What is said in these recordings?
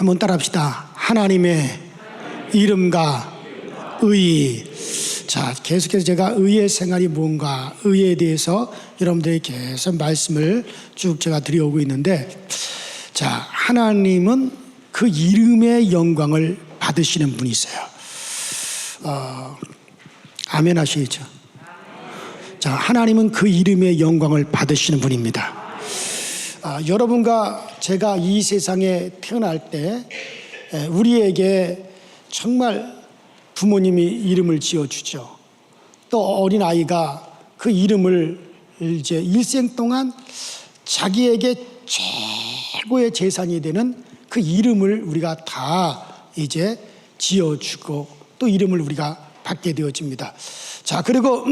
한번 따라합시다. 하나님의 이름과 의. 자, 계속해서 제가 의의 생활이 뭔가, 의에 대해서 여러분들에게 계속 말씀을 쭉 제가 드려오고 있는데, 자, 하나님은 그 이름의 영광을 받으시는 분이세요. 아멘 하시죠. 자, 하나님은 그 이름의 영광을 받으시는 분입니다. 여러분과 제가 이 세상에 태어날 때 우리에게 정말 부모님이 이름을 지어주죠. 또 어린아이가 그 이름을 이제 일생 동안 자기에게 최고의 재산이 되는 그 이름을 우리가 다 이제 지어주고 또 이름을 우리가 받게 되어집니다. 자, 그리고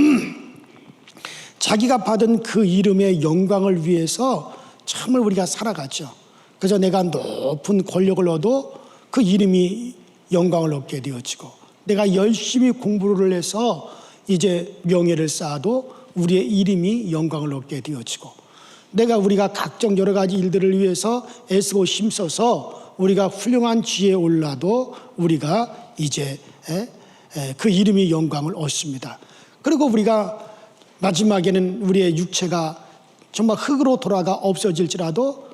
자기가 받은 그 이름의 영광을 위해서 정말 우리가 살아가죠. 그래서 내가 높은 권력을 얻어 그 이름이 영광을 얻게 되어지고, 내가 열심히 공부를 해서 이제 명예를 쌓아도 우리의 이름이 영광을 얻게 되어지고, 우리가 각종 여러 가지 일들을 위해서 애쓰고 힘써서 우리가 훌륭한 지혜에 올라도 우리가 이제 그 이름이 영광을 얻습니다. 그리고 우리가 마지막에는 우리의 육체가 정말 흙으로 돌아가 없어질지라도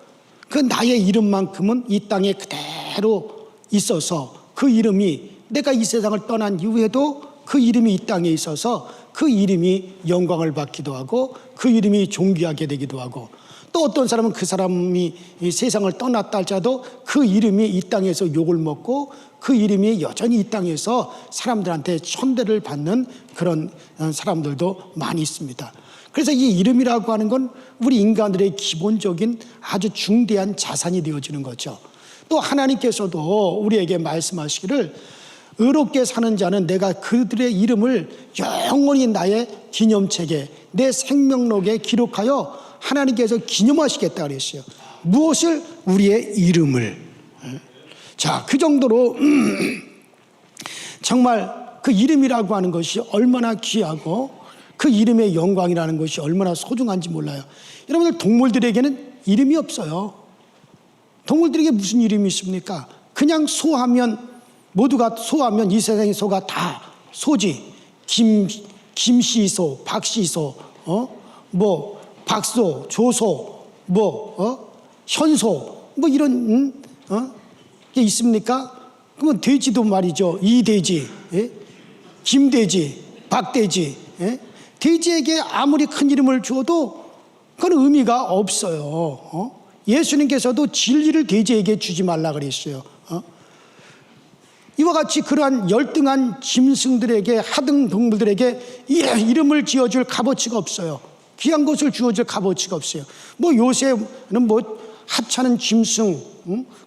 그 나의 이름만큼은 이 땅에 그대로 있어서 그 이름이 내가 이 세상을 떠난 이후에도 그 이름이 이 땅에 있어서 그 이름이 영광을 받기도 하고 그 이름이 존귀하게 되기도 하고, 또 어떤 사람은 그 사람이 이 세상을 떠났다 할지라도 그 이름이 이 땅에서 욕을 먹고 그 이름이 여전히 이 땅에서 사람들한테 천대를 받는 그런 사람들도 많이 있습니다. 그래서 이 이름이라고 하는 건 우리 인간들의 기본적인 아주 중대한 자산이 되어지는 거죠. 또 하나님께서도 우리에게 말씀하시기를 의롭게 사는 자는 내가 그들의 이름을 영원히 나의 기념책에 내 생명록에 기록하여 하나님께서 기념하시겠다 그랬어요. 무엇을? 우리의 이름을. 자, 그 정도로 정말 그 이름이라고 하는 것이 얼마나 귀하고 그 이름의 영광이라는 것이 얼마나 소중한지 몰라요. 여러분들, 동물들에게는 이름이 없어요. 동물들에게 무슨 이름이 있습니까? 그냥 소하면, 모두가 소하면 이 세상의 소가 다 소지. 김씨소, 박씨소, 뭐 박소, 조소, 현소, 뭐 이런 게 있습니까? 그러면 돼지도 말이죠. 이돼지, 김돼지, 박돼지. 돼지에게 아무리 큰 이름을 주어도 그건 의미가 없어요. 예수님께서도 진리를 돼지에게 주지 말라 그랬어요. 이와 같이 그러한 열등한 짐승들에게, 하등 동물들에게 이름을 지어줄 값어치가 없어요. 귀한 것을 주어줄 값어치가 없어요. 뭐 요새는 뭐 하찮은 짐승,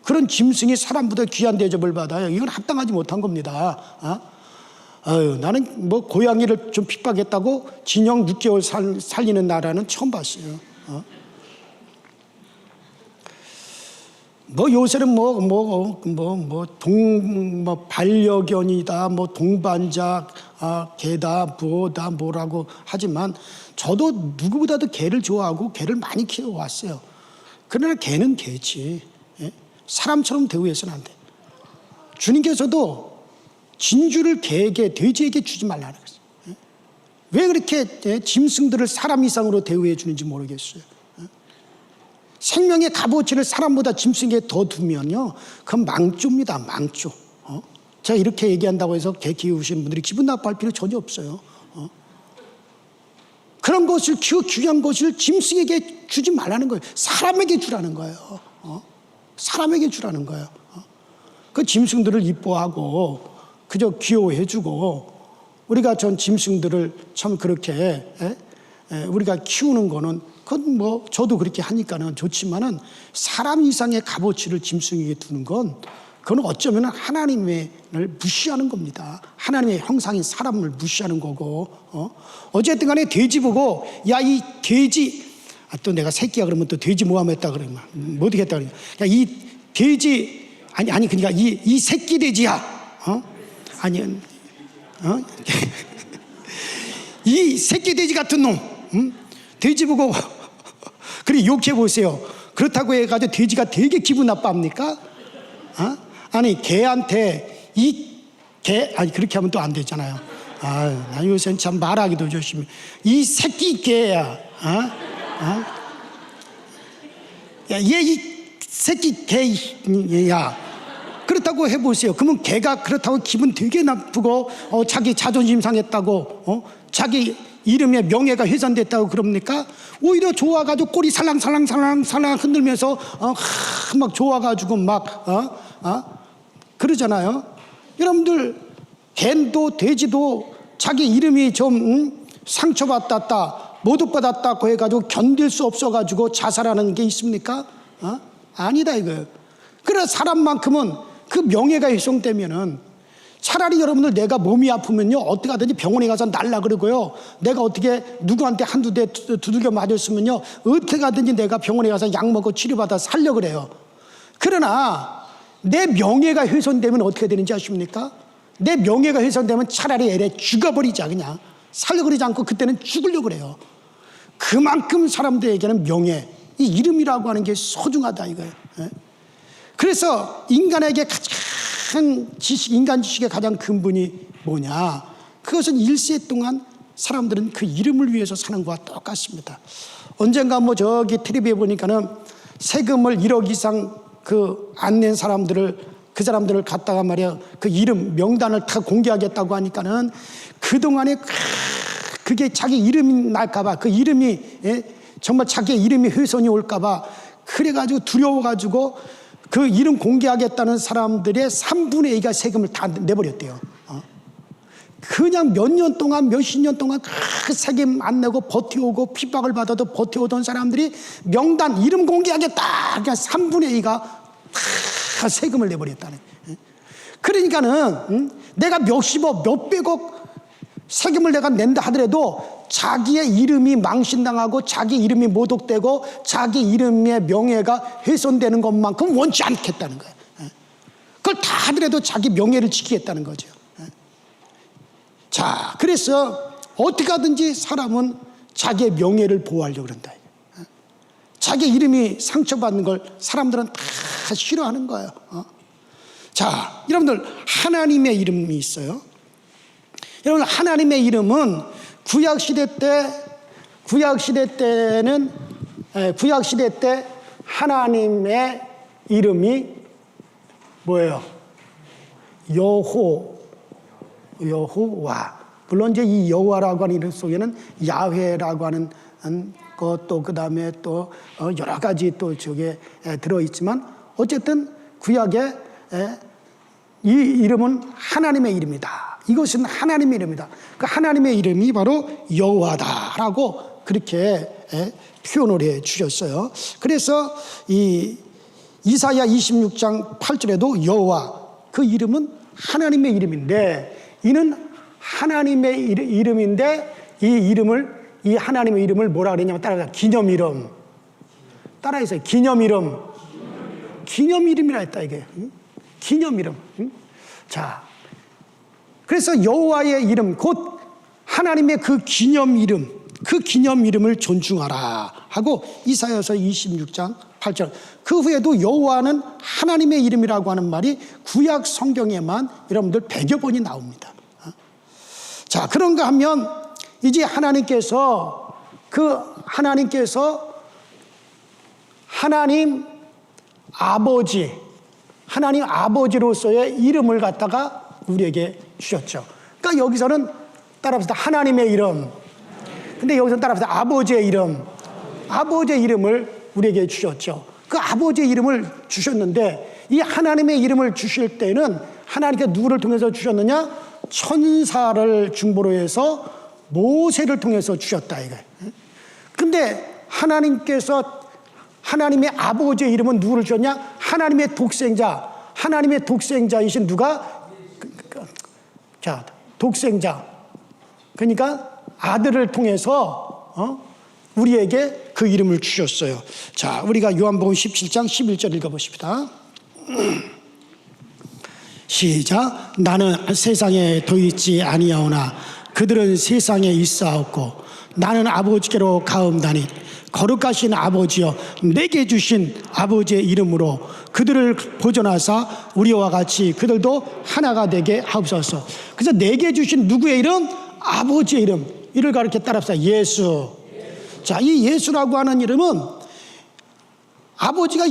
그런 짐승이 사람보다 귀한 대접을 받아요. 이건 합당하지 못한 겁니다. 나는 뭐 고양이를 좀 핍박했다고 징역 6개월 살리는 나라는 처음 봤어요. 뭐 요새는 반려견이다, 뭐 동반자, 개다, 부어다, 뭐라고 하지만 저도 누구보다도 개를 좋아하고 개를 많이 키워왔어요. 그러나 개는 개지. 사람처럼 대우해서는 안 돼. 주님께서도 진주를 개에게, 돼지에게 주지 말라는 거예요. 왜 그렇게 짐승들을 사람 이상으로 대우해 주는지 모르겠어요. 생명의 값어치를 사람보다 짐승에게 더 두면요, 그건 망조입니다. 망조. 제가 이렇게 얘기한다고 해서 개 키우시는 분들이 기분 나빠할 필요 전혀 없어요. 그런 것을, 귀한 것을 짐승에게 주지 말라는 거예요. 사람에게 주라는 거예요. 사람에게 주라는 거예요. 그 짐승들을 이뻐하고 그저 귀여워해주고, 우리가 전 짐승들을 참 그렇게 우리가 키우는 거는, 그건 뭐 저도 그렇게 하니까는 좋지만은 사람 이상의 값어치를 짐승에게 두는 건, 그건 어쩌면 하나님을 무시하는 겁니다. 하나님의 형상인 사람을 무시하는 거고, 어쨌든 간에 돼지 보고, 야, 이 돼지, 또 내가 새끼야 그러면 또 돼지 모함했다 그러면 뭐 어떻게 했다 그러냐. 야, 이 돼지, 아니 그러니까 이 새끼 돼지야. 이 새끼 돼지 같은 놈, 돼지 보고 그래 욕해 보세요. 그렇다고 해가지고 돼지가 되게 기분 나빠합니까? 아니 개한테 아니 그렇게 하면 또 안 되잖아요. 나 요새는 참 말하기도 조심해. 이 새끼 개야. 야, 얘 이 새끼 개야. 그렇다고 해보세요. 그러면 개가 그렇다고 기분 되게 나쁘고 자기 자존심 상했다고 자기 이름의 명예가 훼손됐다고 그럽니까? 오히려 좋아가지고 꼬리 살랑살랑 흔들면서 막 좋아가지고 막 그러잖아요. 여러분들 개도 돼지도 자기 이름이 좀 상처받았다 모독받았다고 해가지고 견딜 수 없어가지고 자살하는 게 있습니까? 아니다 이거예요. 그래 사람만큼은 그 명예가 훼손되면은 차라리 여러분들 내가 몸이 아프면요 어떻게 하든지 병원에 가서 날라 그러고요, 내가 어떻게 누구한테 한두 대 두들겨 맞았으면요 어떻게 하든지 내가 병원에 가서 약 먹고 치료받아 살려 그래요. 그러나 내 명예가 훼손되면 어떻게 되는지 아십니까? 내 명예가 훼손되면 차라리 애래 죽어버리자, 그냥 살려버리지 않고 그때는 죽으려고 그래요. 그만큼 사람들에게는 명예, 이 이름이라고 하는 게 소중하다 이거예요. 그래서 인간에게 가장 인간 지식의 가장 근본이 뭐냐? 그것은 일세 동안 사람들은 그 이름을 위해서 사는 것과 똑같습니다. 언젠가 뭐 저기 텔레비에 보니까는 세금을 1억 이상 그 안 낸 사람들을 그 사람들을 갖다가 말이야 그 이름 명단을 다 공개하겠다고 하니까는 그동안에 그게 자기 이름이 날까봐 그 이름이 정말 자기 이름이 훼손이 올까봐 그래가지고 두려워가지고 그 이름 공개하겠다는 사람들의 3분의 2가 세금을 다 내버렸대요. 그냥 몇 년 동안 몇십 년 동안 그 세금 안 내고 버텨오고 핍박을 받아도 버텨오던 사람들이 명단 이름 공개하겠다 그냥 3분의 2가 다 세금을 내버렸다네. 그러니까는 내가 몇십억 몇백억 세금을 내가 낸다 하더라도 자기의 이름이 망신당하고 자기 이름이 모독되고 자기 이름의 명예가 훼손되는 것만큼 원치 않겠다는 거예요. 그걸 다 하더라도 자기 명예를 지키겠다는 거죠. 자, 그래서 어떻게 하든지 사람은 자기의 명예를 보호하려고 그런다. 자기 이름이 상처받는 걸 사람들은 다 싫어하는 거예요. 자, 여러분들 하나님의 이름이 있어요. 여러분 하나님의 이름은 구약 시대 때 하나님의 이름이 뭐예요? 여호와. 물론 이제 이 여호와라고 하는 이름 속에는 야훼라고 하는 것도 그 다음에 또 여러 가지 또 저게 들어 있지만 어쨌든 구약에 이 이름은 하나님의 이름이다. 이것은 하나님의 이름이다. 그 하나님의 이름이 바로 여호와다라고 그렇게 표현을 해 주셨어요. 그래서 이 이사야 26장 8절에도 여호와 그 이름은 하나님의 이름인데 이는 하나님의 이름인데 이 하나님의 이름을 뭐라 그랬냐면 따라서 기념 이름. 따라해서 기념 이름. 기념 이름이라 했다 이게. 기념 이름. 자, 그래서 여호와의 이름 곧 하나님의 그 기념 이름, 그 기념 이름을 존중하라 하고 이사야서 26장 8절. 그 후에도 여호와는 하나님의 이름이라고 하는 말이 구약 성경에만 여러분들 100여 번이 나옵니다. 자, 그런가 하면 이제 하나님께서 하나님 아버지로서의 이름을 갖다가 우리에게 주셨죠. 그러니까 여기서는 따라합시다. 하나님의 이름. 근데 여기서는 따라합시다. 아버지의 이름을 우리에게 주셨죠. 그 아버지의 이름을 주셨는데 이 하나님의 이름을 주실 때는 하나님께 누구를 통해서 주셨느냐? 천사를 중보로 해서 모세를 통해서 주셨다 이거예요. 근데 하나님의 아버지의 이름은 누구를 주셨냐? 하나님의 독생자이신 누가? 자, 독생자. 그러니까 아들을 통해서 우리에게 그 이름을 주셨어요. 자, 우리가 요한복음 17장 11절 읽어보십시다. 시작. 나는 세상에 도있지 아니하오나 그들은 세상에 있사옵고 나는 아버지께로 가옵나니 거룩하신 아버지여 내게 주신 아버지의 이름으로 그들을 보존하사 우리와 같이 그들도 하나가 되게 하옵소서. 그래서 내게 주신 누구의 이름? 아버지의 이름. 이를 가르쳐 따라합시다. 예수. 자, 이 예수라고 하는 이름은 아버지가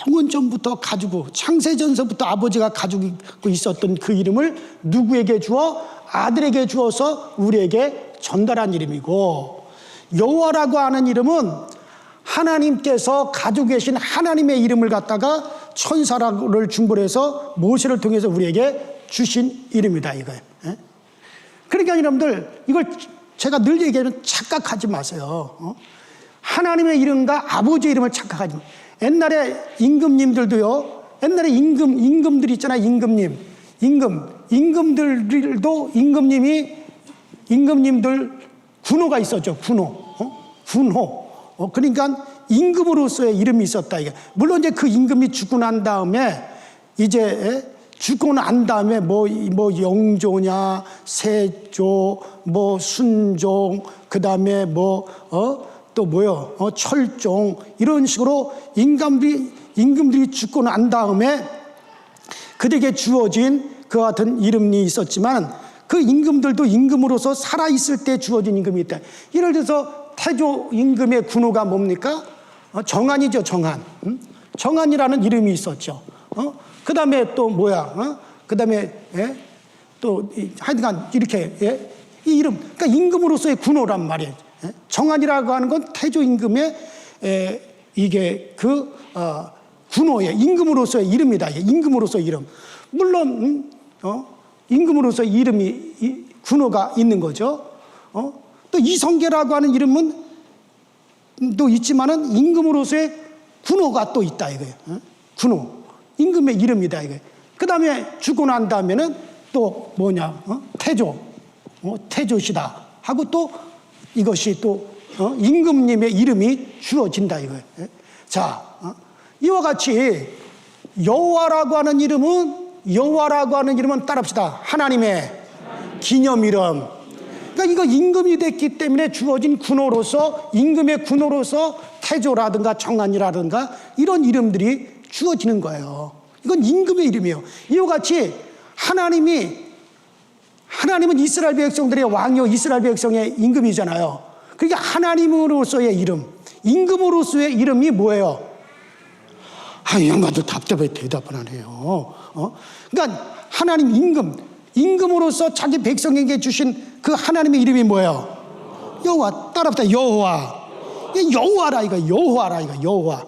영원 전부터 가지고 창세전서부터 아버지가 가지고 있었던 그 이름을 누구에게 주어? 아들에게 주어서 우리에게 전달한 이름이고, 여호와라고 하는 이름은 하나님께서 가지고 계신 하나님의 이름을 갖다가 천사를 중보해서 모세를 통해서 우리에게 주신 이름이다 이거예요. 그러니까 여러분들 이걸 제가 늘 얘기하면 착각하지 마세요. 하나님의 이름과 아버지의 이름을 착각하지 마세요. 옛날에 임금님들도요, 옛날에 임금들 있잖아요. 임금들도 임금님들 군호가 있었죠. 군호. 그러니까 임금으로서의 이름이 있었다. 이게. 물론 이제 그 임금이 죽고 난 다음에 뭐 영조냐, 세조, 뭐 순종, 그 다음에 또 뭐요? 철종, 이런 식으로 임금들이 죽고 난 다음에 그들에게 주어진 그 같은 이름이 있었지만, 그 임금들도 임금으로서 살아있을 때 주어진 임금이 있다. 예를 들어서 태조 임금의 군호가 뭡니까? 정한이죠, 정한. 정한이라는 이름이 있었죠. 그 다음에 또 뭐야? 그 다음에 또 하여튼간 이렇게 이 이름, 그러니까 임금으로서의 군호란 말이에요. 정한이라고 하는 건 태조 임금의 이게 그 군호의 임금으로서의 이름이다. 임금으로서의 이름. 물론 임금으로서의 이름이 군호가 있는 거죠. 또 이성계라고 하는 이름은 또 있지만은 임금으로서의 군호가 또 있다 이거예요. 군호, 임금의 이름이다 이거예요. 그 다음에 죽고 난 다음에는 또 뭐냐? 태조시다 하고 또 이것이 또 임금님의 이름이 주어진다 이거예요. 자, 이와 같이 여호와라고 하는 이름은 따라합시다. 하나님의 기념 이름. 그러니까 이거 임금이 됐기 때문에 주어진 군호로서, 임금의 군호로서 태조라든가 정한이라든가 이런 이름들이 주어지는 거예요. 이건 임금의 이름이에요. 이와 같이 하나님은 이스라엘 백성들의 왕이요 이스라엘 백성의 임금이잖아요. 그러니까 하나님으로서의 이름, 임금으로서의 이름이 뭐예요? 양반들 답답해 대답을 안 해요. 그러니까 하나님 임금으로서 자기 백성에게 주신 그 하나님의 이름이 뭐예요? 여호와. 따라합시다. 여호와. 여호와라 이거. 여호와.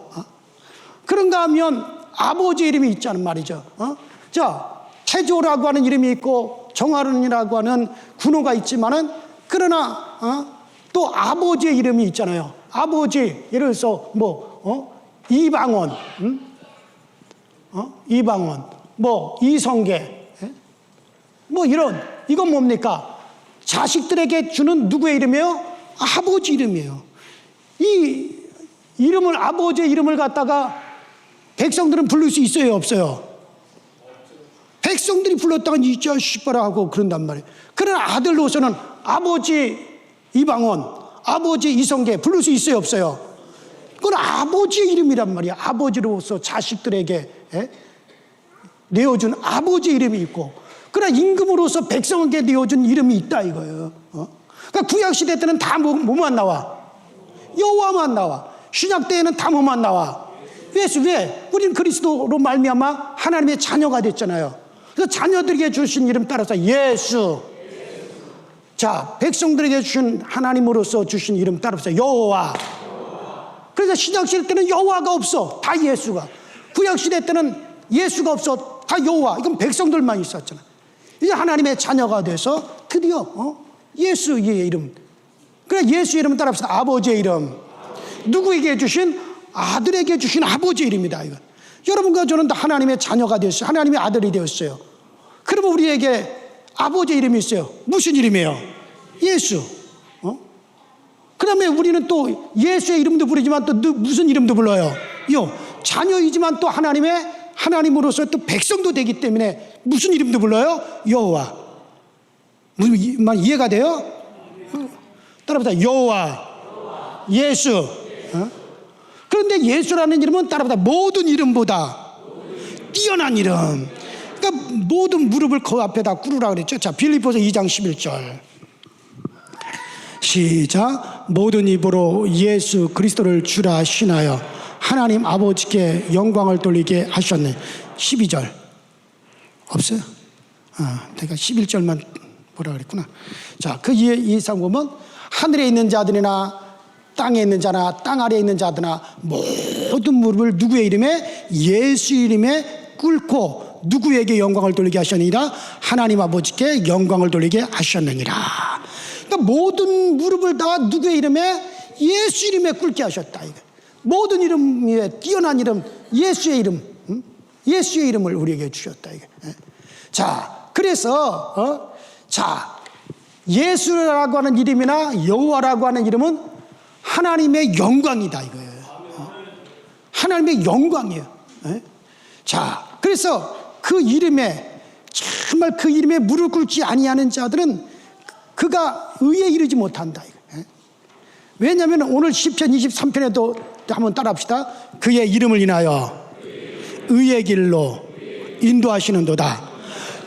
그런가 하면 아버지 이름이 있잖아요 말이죠. 자, 태조라고 하는 이름이 있고 정한이라고 하는 군호가 있지만은, 그러나 또 아버지의 이름이 있잖아요. 아버지, 예를 들어서 이방원, 이성계, 이건 뭡니까? 자식들에게 주는 누구의 이름이에요? 아버지 이름이에요. 이 이름을, 아버지의 이름을 갖다가 백성들은 부를 수 있어요, 없어요? 백성들이 불렀다가 이 자식 봐라 하고 그런단 말이에요. 그러나 아들로서는 아버지 이방원, 아버지 이성계 부를 수 있어요, 없어요? 그건 아버지의 이름이란 말이야. 아버지로서 자식들에게 내어준 아버지의 이름이 있고, 그러나 임금으로서 백성에게 내어준 이름이 있다 이거예요. 그러니까 구약시대 때는 다 뭐만 나와? 여호와만 나와. 신약 때에는 다 뭐만 나와? 왜? 우리는 그리스도로 말미암아 하나님의 자녀가 됐잖아요. 그래서 자녀들에게 주신 이름 따라서 예수. 자, 백성들에게 주신 하나님으로서 주신 이름 따라서 여호와. 그래서 신약시대 때는 여호와가 없어. 다 예수가. 구약시대 때는 예수가 없어. 다 여호와. 이건 백성들만 있었잖아. 이제 하나님의 자녀가 돼서 드디어 예수의 이름. 그래, 예수 이름은 따라합시다. 아버지의 이름. 누구에게 주신? 아들에게 주신 아버지의 이름이다 이건. 여러분과 저는 다 하나님의 자녀가 되었어요. 하나님의 아들이 되었어요. 그러면 우리에게 아버지의 이름이 있어요. 무슨 이름이에요? 예수. 그 다음에 우리는 또 예수의 이름도 부르지만 또 무슨 이름도 불러요? 자녀이지만 또 하나님으로서 또 백성도 되기 때문에 무슨 이름도 불러요? 여호와. 무슨 말 이해가 돼요? 따라합시다. 여호와. 예수. 그런데 예수라는 이름은 따라보다 모든 이름보다 뛰어난 이름. 그러니까 모든 무릎을 그 앞에다 꿇으라 그랬죠. 자, 빌립보서 2장 11절 시작. 모든 입으로 예수 그리스도를 주라 신하여 하나님 아버지께 영광을 돌리게 하셨네. 12절 없어요? 내가 11절만 보라 그랬구나. 자, 그 이상 보면 하늘에 있는 자들이나 땅에 있는 자나 땅 아래에 있는 자들이나 모든 무릎을 누구의 이름에? 예수 이름에 꿇고 누구에게 영광을 돌리게 하셨느니라? 하나님 아버지께 영광을 돌리게 하셨느니라. 그러니까 모든 무릎을 다 누구의 이름에? 예수 이름에 꿇게 하셨다. 모든 이름 위에 뛰어난 이름, 예수의 이름, 예수의 이름을 우리에게 주셨다. 자, 그래서 자, 예수라고 하는 이름이나 여호와라고 하는 이름은 하나님의 영광이다 이거예요. 하나님의 영광이에요. 자, 그래서 그 이름에 정말 그 이름에 무릎 꿇지 아니하는 자들은 그가 의에 이르지 못한다. 왜냐하면 오늘 시편 23편에도 한번 따라합시다. 그의 이름을 인하여 의의 길로 인도하시는도다.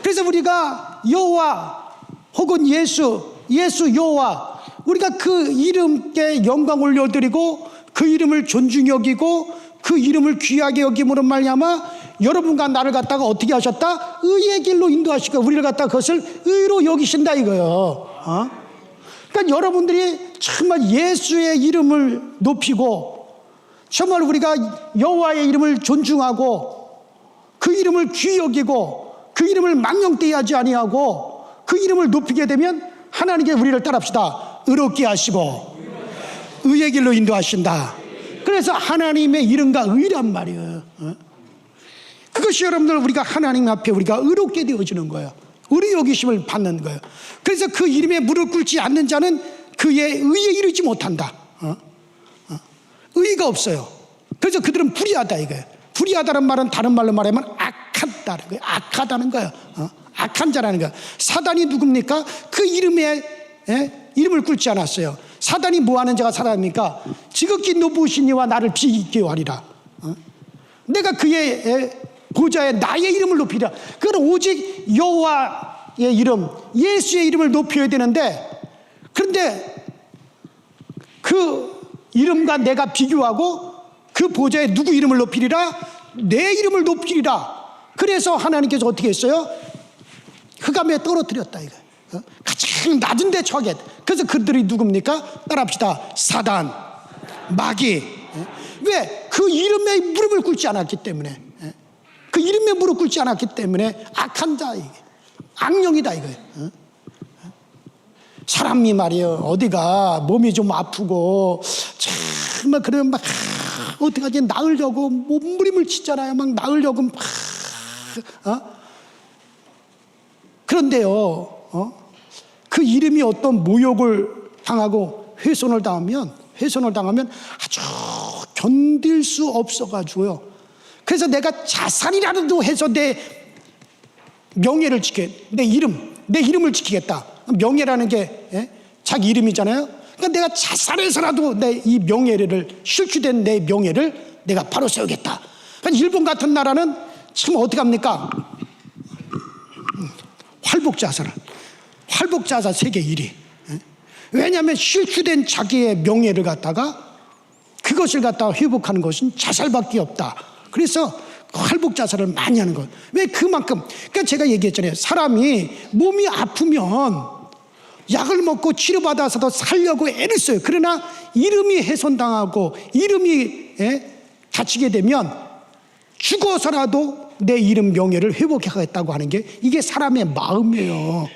그래서 우리가 여호와 혹은 예수 여호와, 우리가 그 이름께 영광 올려드리고 그 이름을 존중히 여기고 그 이름을 귀하게 여김으로 말미암아 여러분과 나를 갖다가 어떻게 하셨다? 의의 길로 인도하시고 우리를 갖다가 그것을 의로 여기신다 이거예요. 그러니까 여러분들이 정말 예수의 이름을 높이고 정말 우리가 여호와의 이름을 존중하고 그 이름을 귀히 여기고 그 이름을 망령되이 하지 아니하고 그 이름을 높이게 되면 하나님께 우리를 따라합시다. 의롭게 하시고 의의 길로 인도하신다. 그래서 하나님의 이름과 의란 말이에요. 그것이 여러분들 우리가 하나님 앞에 우리가 의롭게 되어지는 거예요. 의리 여기심을 받는 거예요. 그래서 그 이름에 무릎 꿇지 않는 자는 그의 의에 이르지 못한다. 의의가 없어요. 그래서 그들은 불의하다 이거예요. 불의하다는 말은 다른 말로 말하면 악하다는 거예요. 악하다는 거예요. 악한 자라는 거예요. 사단이 누굽니까? 그 이름에 이름을 꿇지 않았어요. 사단이 뭐하는 자가 사람입니까? 지극히 높으신 이와 나를 비기게 하리라. 내가 그의 보좌에 나의 이름을 높이라. 그건 오직 여호와의 이름, 예수의 이름을 높여야 되는데, 그런데 그 이름과 내가 비교하고 그 보좌에 누구 이름을 높이리라? 내 이름을 높이리라. 그래서 하나님께서 어떻게 했어요? 흑암에 떨어뜨렸다 이거. 가장 낮은 데 처하게. 그래서 그들이 누굽니까? 따라합시다. 사단, 마귀. 왜? 그 이름에 무릎을 꿇지 않았기 때문에. 그 이름에 무릎 꿇지 않았기 때문에 악한 자, 악령이다 이거예요. 사람이 말이에요. 어디가 몸이 좀 아프고 정말 그러면 막 어떡하지 나으려고 몸부림을 치잖아요. 막 나으려고 막 그런데요, 그 이름이 어떤 모욕을 당하고 훼손을 당하면 아주 견딜 수 없어가지고요. 그래서 내가 자살이라도 해서 내 명예를 내 이름을 지키겠다. 명예라는 게 자기 이름이잖아요. 그러니까 내가 자살해서라도 내 이 명예를, 실추된 내 명예를 내가 바로 세우겠다. 그러니까 일본 같은 나라는 참 어떻게 합니까? 활복자살 세계 1위. 왜냐하면 실추된 자기의 명예를 갖다가 그것을 갖다가 회복하는 것은 자살밖에 없다. 그래서 활복자살을 많이 하는 거예요. 왜? 그만큼. 그러니까 제가 얘기했잖아요. 사람이 몸이 아프면 약을 먹고 치료받아서도 살려고 애를 써요. 그러나 이름이 훼손당하고 이름이 다치게 되면 죽어서라도 내 이름 명예를 회복하겠다고 하는 게 이게 사람의 마음이에요.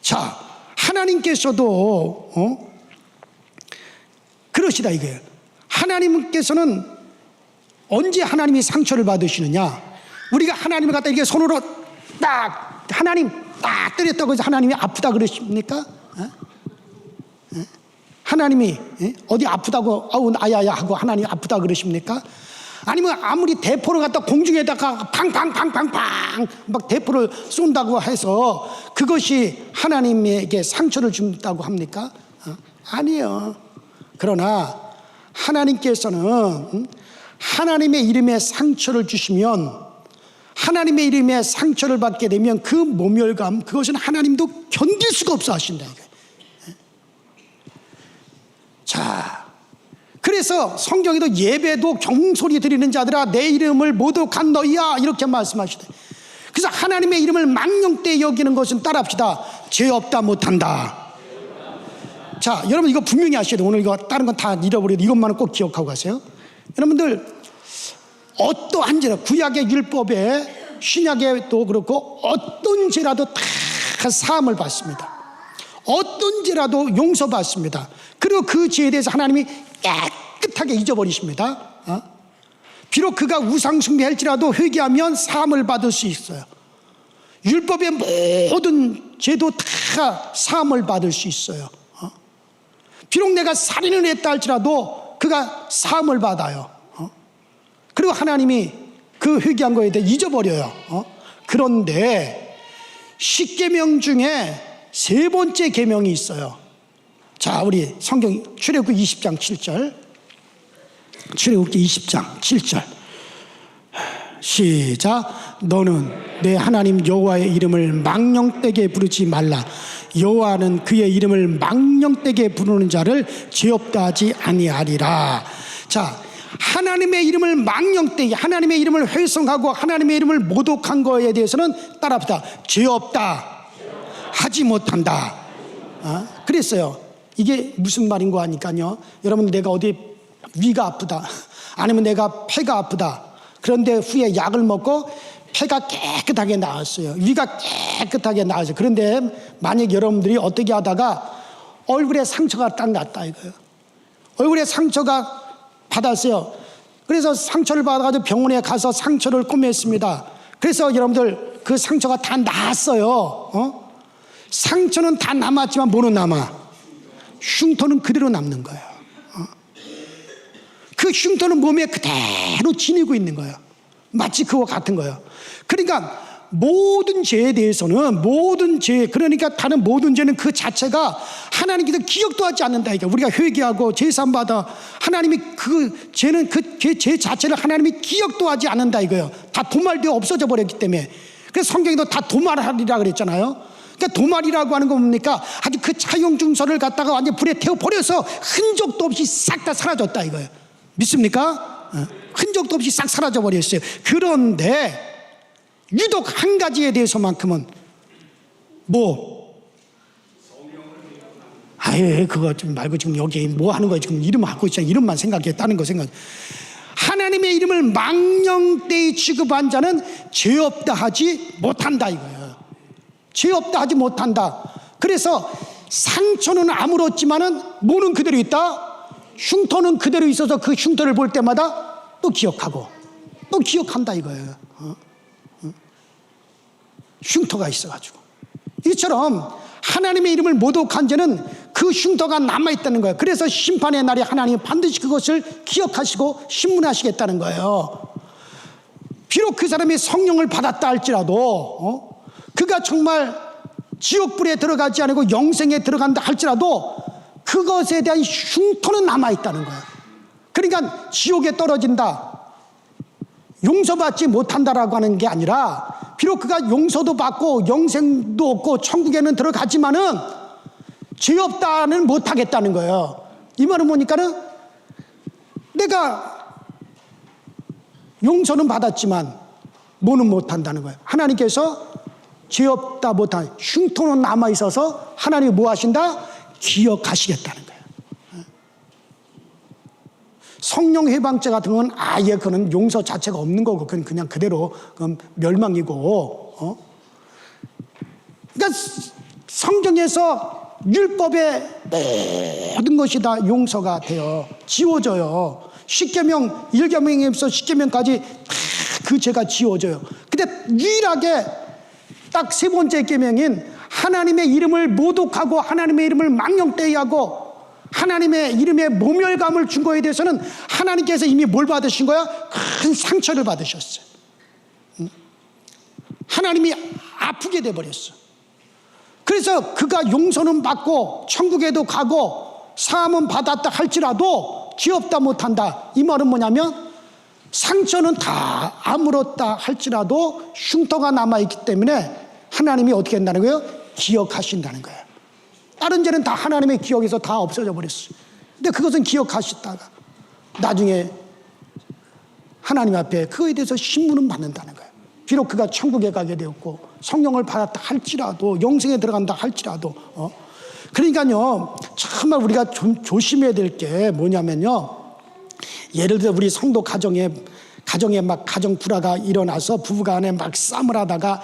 자, 하나님께서도 그러시다 이거예요. 하나님께서는 언제 하나님이 상처를 받으시느냐? 우리가 하나님을 갖다 이렇게 손으로 딱 하나님 딱 때렸다고 해서 하나님이 아프다 그러십니까? 하나님이 어디 아프다고 아우 아야야 하고 하나님이 아프다 그러십니까? 아니면 아무리 대포를 갖다 공중에다가 팡팡팡팡팡 막 대포를 쏜다고 해서 그것이 하나님에게 상처를 준다고 합니까? 아니에요. 그러나 하나님께서는 하나님의 이름에 상처를 주시면, 하나님의 이름에 상처를 받게 되면 그 모멸감, 그것은 하나님도 견딜 수가 없어 하신다. 자, 그래서 성경에도 예배도 경솔히 드리는 자들아 내 이름을 모독한 너희야 이렇게 말씀하시대. 그래서 하나님의 이름을 망령되이 여기는 것은 따라합시다. 죄 없다 못한다. 자, 여러분 이거 분명히 아셔야 돼요. 오늘 이거 다른 건 다 잃어버려도 이것만은 꼭 기억하고 가세요. 여러분들 어떠한 죄라, 구약의 율법에 신약에도 그렇고 어떤 죄라도 다 사함을 받습니다. 어떤 죄라도 용서받습니다. 그리고 그 죄에 대해서 하나님이 깨끗하게 잊어버리십니다. 비록 그가 우상숭배할지라도 회개하면 사함을 받을 수 있어요. 율법의 모든 죄도 다 사함을 받을 수 있어요. 비록 내가 살인을 했다 할지라도 그가 사함을 받아요. 그리고 하나님이 그 회개한 거에 대해 잊어버려요. 그런데 10계명 중에 세 번째 계명이 있어요. 자, 우리 성경 출애굽기 20장 7절, 출애굽기 20장 7절 시작. 너는 내 하나님 여호와의 이름을 망령되게 부르지 말라. 여호와는 그의 이름을 망령되게 부르는 자를 죄 없다 하지 아니하리라. 자, 하나님의 이름을 망령되게, 하나님의 이름을 훼손하고 하나님의 이름을 모독한 거에 대해서는 따라합시다. 죄 없다 하지 못한다. 그랬어요. 이게 무슨 말인 거 아니까요. 여러분, 내가 어디 위가 아프다, 아니면 내가 폐가 아프다, 그런데 후에 약을 먹고 폐가 깨끗하게 나았어요. 위가 깨끗하게 나았어요. 그런데 만약 여러분들이 어떻게 하다가 얼굴에 상처가 딱 났다 이거예요. 얼굴에 상처가 받았어요. 그래서 상처를 받아가지고 병원에 가서 상처를 꼬맸습니다. 그래서 여러분들 그 상처가 다 나았어요. 상처는 다 남았지만 뭐는 남아? 흉터는 그대로 남는 거예요. 그 흉터는 몸에 그대로 지니고 있는 거예요. 마치 그와 같은 거예요. 그러니까 모든 죄에 대해서는, 모든 죄, 그러니까 다른 모든 죄는 그 자체가 하나님께서 기억도 하지 않는다. 그러니까 우리가 회개하고 제사함받아 하나님이 그 죄는, 그 죄 자체를 하나님이 기억도 하지 않는다 이거예요. 다 도말되어 없어져 버렸기 때문에. 그래서 성경에도 다 도말하리라 그랬잖아요. 그러니까 도말이라고 하는 건 뭡니까? 아주 그 차용증서를 갖다가 완전 불에 태워 버려서 흔적도 없이 싹 다 사라졌다 이거예요. 믿습니까? 흔적도 없이 싹 사라져 버렸어요. 그런데 유독 한 가지에 대해서만큼은 아예 그거 좀 말고 지금 여기 뭐 하는 거야? 지금 이름 하고 있잖아. 이름만 생각해. 다른 거 생각. 하나님의 이름을 망령되이 취급한 자는 죄 없다 하지 못한다 이거예요. 죄 없다 하지 못한다. 그래서 상처는 아물었지만은 뭐는 그대로 있다. 흉터는 그대로 있어서 그 흉터를 볼 때마다 또 기억하고 또 기억한다 이거예요. 흉터가 있어가지고. 이처럼 하나님의 이름을 모독한 죄는 그 흉터가 남아있다는 거예요. 그래서 심판의 날에 하나님은 반드시 그것을 기억하시고 신문하시겠다는 거예요. 비록 그 사람이 성령을 받았다 할지라도 그가 정말 지옥불에 들어가지 않고 영생에 들어간다 할지라도 그것에 대한 흉터는 남아있다는 거예요. 그러니까 지옥에 떨어진다, 용서받지 못한다라고 하는 게 아니라, 비록 그가 용서도 받고 영생도 얻고 천국에는 들어가지만은 죄 없다는 못하겠다는 거예요. 이 말은 뭐니까는 내가 용서는 받았지만 뭐는 못한다는 거예요. 하나님께서 죄 없다 못한 흉터는 남아있어서 하나님이 뭐 하신다? 기억하시겠다는 거예요. 성령 해방죄 같은 건 아예 그는 용서 자체가 없는 거고 그건 그냥 그대로 멸망이고. 그러니까 성경에서 율법의 모든 것이 다 용서가 되어 지워져요. 10계명 1계명에서 10계명까지 다 그 죄가 지워져요. 근데 유일하게 딱 세 번째 계명인 하나님의 이름을 모독하고 하나님의 이름을 망령되이 하고 하나님의 이름에 모멸감을 준 거에 대해서는 하나님께서 이미 뭘 받으신 거야? 큰 상처를 받으셨어요. 하나님이 아프게 돼버렸어. 그래서 그가 용서는 받고 천국에도 가고 사함은 받았다 할지라도 지었다 못한다. 이 말은 뭐냐면 상처는 다 아물었다 할지라도 흉터가 남아있기 때문에 하나님이 어떻게 한다는 거예요? 기억하신다는 거예요. 다른 죄는 다 하나님의 기억에서 다 없어져 버렸어요. 근데 그것은 기억하시다가 나중에 하나님 앞에 그거에 대해서 신문은 받는다는 거예요. 비록 그가 천국에 가게 되었고 성령을 받았다 할지라도 영생에 들어간다 할지라도 그러니까요 정말 우리가 좀 조심해야 될 게 뭐냐면요, 예를 들어 우리 성도 가정에 막 가정 불화가 일어나서 부부간에 막 싸움을 하다가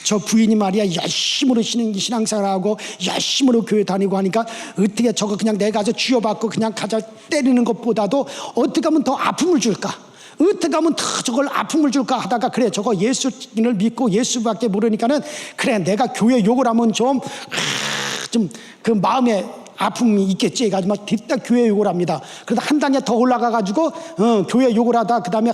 저 부인이 말이야 열심으로 신앙생활하고 열심으로 교회 다니고 하니까 어떻게 저거 그냥 내가 가서 쥐어받고 그냥 가져 때리는 것보다도 어떻게 하면 더 아픔을 줄까, 어떻게 하면 더 저걸 아픔을 줄까 하다가 그래 저거 예수를 믿고 예수밖에 모르니까는 그래 내가 교회 욕을 하면 좀 그 마음에 아픔이 있겠지 해가지고 막 뒷다 교회 욕을 합니다. 그러다 한 단계 더 올라가가지고 교회 욕을 하다 그 다음에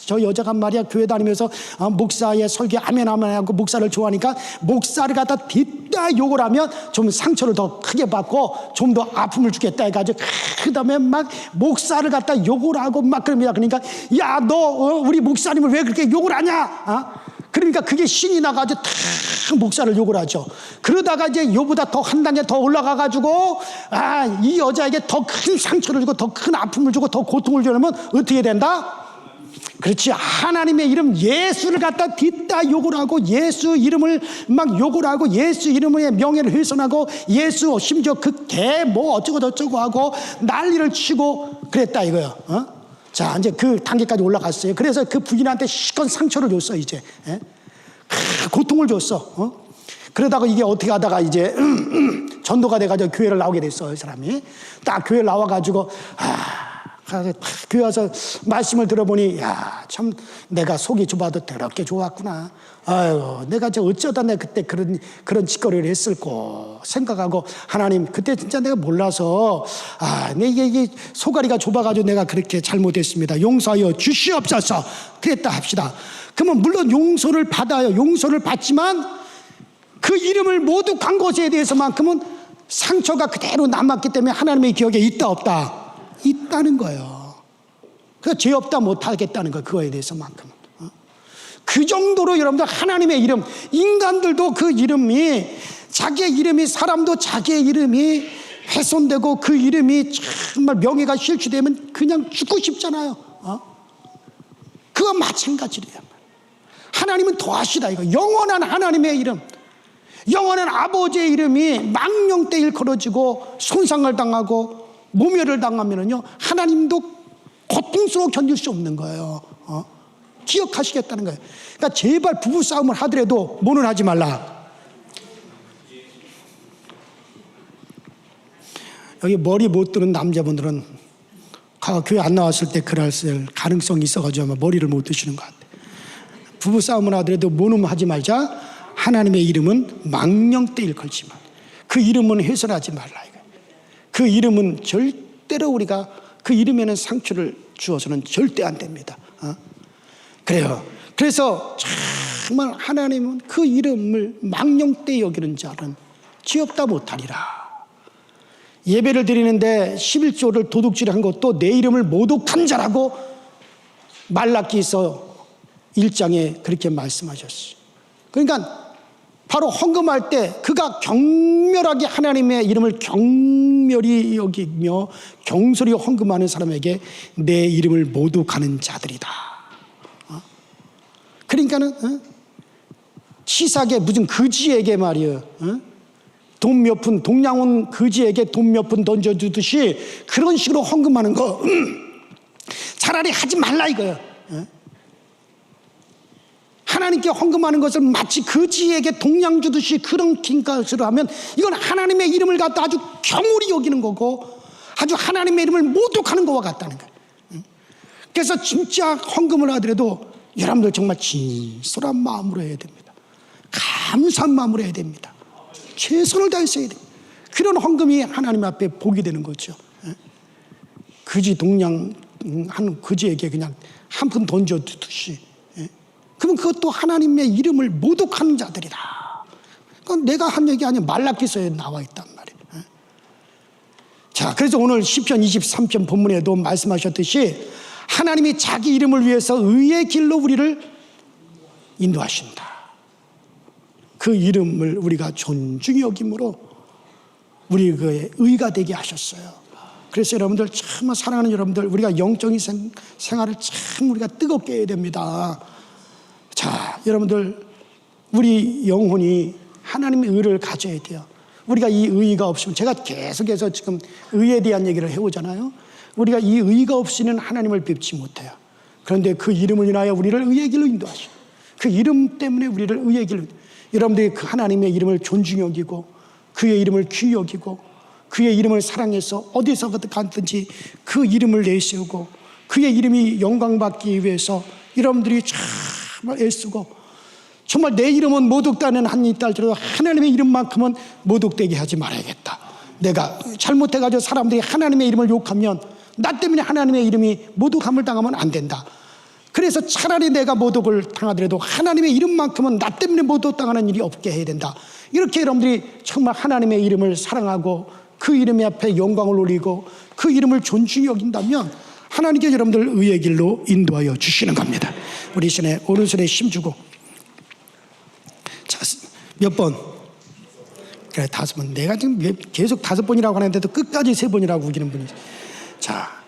저 여자가 말이야 교회 다니면서 목사의 설교 아멘 하고 목사를 좋아하니까 목사를 갖다 뒷다 욕을 하면 좀 상처를 더 크게 받고 좀 더 아픔을 주겠다 해가지고 그 다음에 막 목사를 갖다 욕을 하고 막 그럽니다. 그러니까 야 너 우리 목사님을 왜 그렇게 욕을 하냐? 그러니까 그게 신이 나가지고 탁 목사를 욕을 하죠. 그러다가 이제 요보다 더 한 단계 더 올라가가지고 이 여자에게 더 큰 상처를 주고 더 큰 아픔을 주고 더 고통을 주려면 어떻게 된다? 그렇지, 하나님의 이름 예수를 갖다 뒷다 욕을 하고 예수 이름을 막 욕을 하고 예수 이름의 명예를 훼손하고 예수 심지어 그 개 뭐 어쩌고 저쩌고 하고 난리를 치고 그랬다 이거요. 자 이제 그 단계까지 올라갔어요. 그래서 그 부인한테 시큰 상처를 줬어. 이제 고통을 줬어. 그러다가 이게 어떻게 하다가 이제 전도가 돼가지고 교회를 나오게 됐어. 이 사람이 딱 교회 나와가지고 교회 와서 말씀을 들어보니 야 참 내가 속이 좁아도 더럽게 좋았구나. 아유 내가 어쩌다 내가 그때 그런 짓거리를 했을꼬 생각하고 하나님 그때 진짜 내가 몰라서 이게 소가리가 좁아가지고 내가 그렇게 잘못했습니다. 용서하여 주시옵소서. 그랬다 합시다. 그러면 물론 용서를 받아요. 용서를 받지만 그 이름을 모두 간 것에 대해서만큼은 상처가 그대로 남았기 때문에 하나님의 기억에 있다 없다? 있다는 거예요. 그래서 죄 없다 못하겠다는 거예요. 그거에 대해서만큼은. 그 정도로 여러분들 하나님의 이름, 인간들도 그 이름이 자기의 이름이 사람도 자기의 이름이 훼손되고 그 이름이 정말 명예가 실추되면 그냥 죽고 싶잖아요. 그거 마찬가지래요. 하나님은 더하시다 이거. 영원한 하나님의 이름, 영원한 아버지의 이름이 망령때 일컬어지고 손상을 당하고 모멸을 당하면은요 하나님도 고통스러워 견딜 수 없는 거예요. 기억하시겠다는 거예요. 그러니까 제발 부부싸움을 하더라도 뭐는 하지 말라. 여기 머리 못 드는 남자분들은 교회 안 나왔을 때 그럴 가능성이 있어가지고 아마 머리를 못 드시는 것 같아요. 부부싸움을 하더라도 뭐는 하지 말자. 하나님의 이름은 망령때 일컬지만 그 이름은 훼손하지 말라. 그 이름은 절대로 우리가 그 이름에는 상처를 주어서는 절대 안 됩니다. 그래요. 그래서 정말 하나님은 그 이름을 망령때 여기는 자는 죄 없다 못하리라. 예배를 드리는데 11조를 도둑질한 것도 내 이름을 모독한 자라고 말라기서 1장에 그렇게 말씀하셨어요. 그러니까 바로 헌금할 때 그가 경멸하게 하나님의 이름을 경멸히 여기며 경솔히 헌금하는 사람에게 내 이름을 모독하는 자들이다. 그러니까는 치사하게 무슨 거지에게 말이에요. 돈 몇 푼 동양원 거지에게 돈 몇 푼 던져주듯이 그런 식으로 헌금하는 거 차라리 하지 말라 이거예요. 하나님께 헌금하는 것을 마치 거지에게 동양 주듯이 그런 긴값으로 하면 이건 하나님의 이름을 갖다 아주 경홀히 여기는 거고 아주 하나님의 이름을 모독하는 것과 같다는 거예요. 그래서 진짜 헌금을 하더라도 여러분들 정말 진솔한 마음으로 해야 됩니다. 감사한 마음으로 해야 됩니다. 최선을 다해서 해야 됩니다. 그런 헌금이 하나님 앞에 복이 되는 거죠. 거지 동양 한 거지에게 그냥 한 푼 던져두듯이. 그러면 그것도 하나님의 이름을 모독하는 자들이다. 그건 내가 한 얘기 아니야. 말라기서에 나와 있단 말이에요. 자, 자, 그래서 오늘 시편 23편 본문에도 말씀하셨듯이 하나님이 자기 이름을 위해서 의의 길로 우리를 인도하신다. 그 이름을 우리가 존중히 여김으로 우리 그의 의가 되게 하셨어요. 그래서 여러분들, 참 사랑하는 여러분들, 우리가 영적인 생활을 참 우리가 뜨겁게 해야 됩니다. 자, 여러분들, 우리 영혼이 하나님의 의를 가져야 돼요. 우리가 이 의가 없으면, 제가 계속해서 지금 의에 대한 얘기를 해오잖아요. 우리가 이 의가 없이는 하나님을 뵙지 못해요. 그런데 그 이름을 인하여 우리를 의의 길로 인도하시고, 그 이름 때문에 우리를 의의 길로, 여러분들이 그 하나님의 이름을 존중히 여기고 그의 이름을 귀히 여기고 그의 이름을 사랑해서 어디서 가든지 그 이름을 내세우고 그의 이름이 영광받기 위해서 여러분들이 정말 애쓰고, 정말 내 이름은 모독다는 한이 있다 할지라도 하나님의 이름만큼은 모독되게 하지 말아야겠다. 내가 잘못해가지고 사람들이 하나님의 이름을 욕하면 나 때문에 하나님의 이름이 모독함을 당하면 안 된다. 그래서 차라리 내가 모독을 당하더라도 하나님의 이름만큼은 나 때문에 모독당하는 일이 없게 해야 된다. 이렇게 여러분들이 정말 하나님의 이름을 사랑하고 그 이름 앞에 영광을 올리고 그 이름을 존중히 여긴다면 하나님께 여러분들 의의 길로 인도하여 주시는 겁니다. 우리 신의 오른손에 힘주고, 자, 몇 번? 그래, 5번. 내가 지금 계속 5번이라고 하는데도 끝까지 3번이라고 우기는 분이지. 자,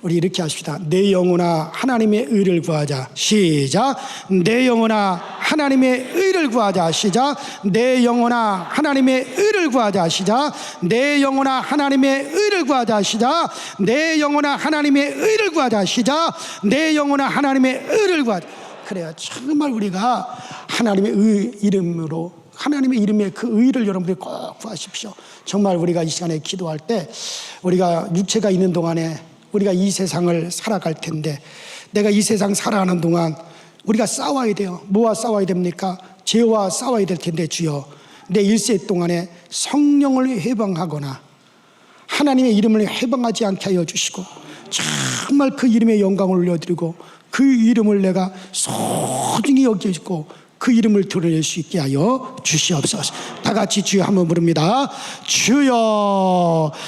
우리 이렇게 하십시다. 내 영혼아 하나님의 의를 구하자. 시작. 내 영혼아 하나님의 의를 구하자. 시작. 내 영혼아 하나님의 의를 구하자. 시작. 내 영혼아 하나님의 의를 구하자. 시작. 내 영혼아 하나님의 의를 구하자. 시작. 내 영혼아 하나님의 의를 구하자. 그래야 정말 우리가 하나님의 의 이름으로, 하나님의 이름의 그 의를 여러분들이 꼭 구하십시오. 정말 우리가 이 시간에 기도할 때, 우리가 육체가 있는 동안에 우리가 이 세상을 살아갈 텐데, 내가 이 세상 살아가는 동안 우리가 싸워야 돼요. 뭐와 싸워야 됩니까? 죄와 싸워야 될 텐데, 주여 내 일세 동안에 성령을 해방하거나 하나님의 이름을 해방하지 않게 하여 주시고, 정말 그 이름의 영광을 올려드리고 그 이름을 내가 소중히 여기고 그 이름을 드러낼 수 있게 하여 주시옵소서. 다 같이 주여 한번 부릅니다. 주여.